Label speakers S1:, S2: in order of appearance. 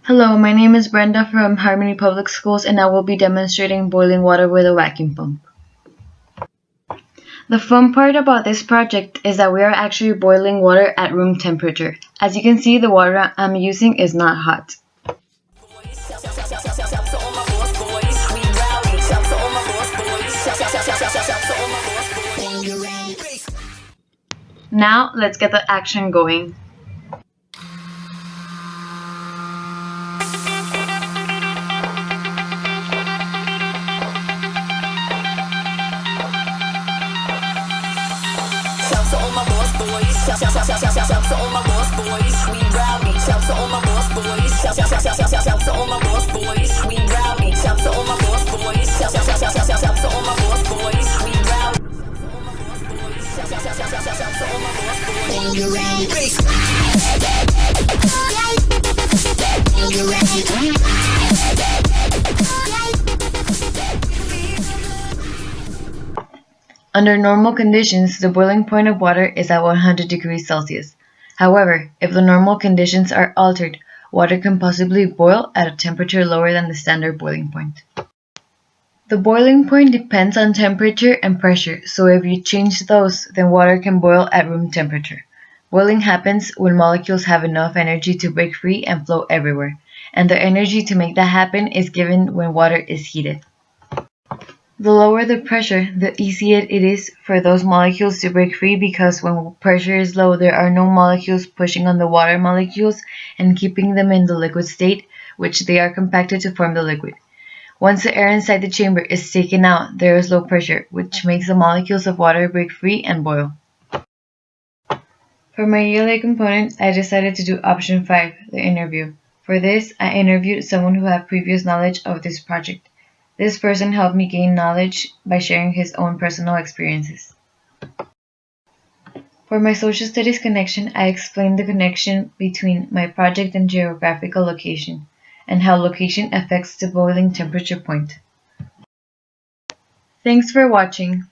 S1: Hello, my name is Brenda from Harmony Public Schools and I will be demonstrating boiling water with a vacuum pump. The fun part about this project is that we are actually boiling water at room temperature. As you can see, the water I'm using is not hot. Now, let's get the action going. Under normal conditions, the boiling point of water is at 100 degrees Celsius. However, if the normal conditions are altered, water can possibly boil at a temperature lower than the standard boiling point. The boiling point depends on temperature and pressure, so if you change those, then water can boil at room temperature. Boiling happens when molecules have enough energy to break free and flow everywhere, and the energy to make that happen is given when water is heated. The lower the pressure, the easier it is for those molecules to break free because when pressure is low, there are no molecules pushing on the water molecules and keeping them in the liquid state, which they are compacted to form the liquid. Once the air inside the chamber is taken out, there is low pressure, which makes the molecules of water break free and boil. For my ELA component, I decided to do option 5, the interview. For this, I interviewed someone who had previous knowledge of this project. This person helped me gain knowledge by sharing his own personal experiences. For my social studies connection, I explained the connection between my project and geographical location, and how location affects the boiling temperature point. Thanks for watching.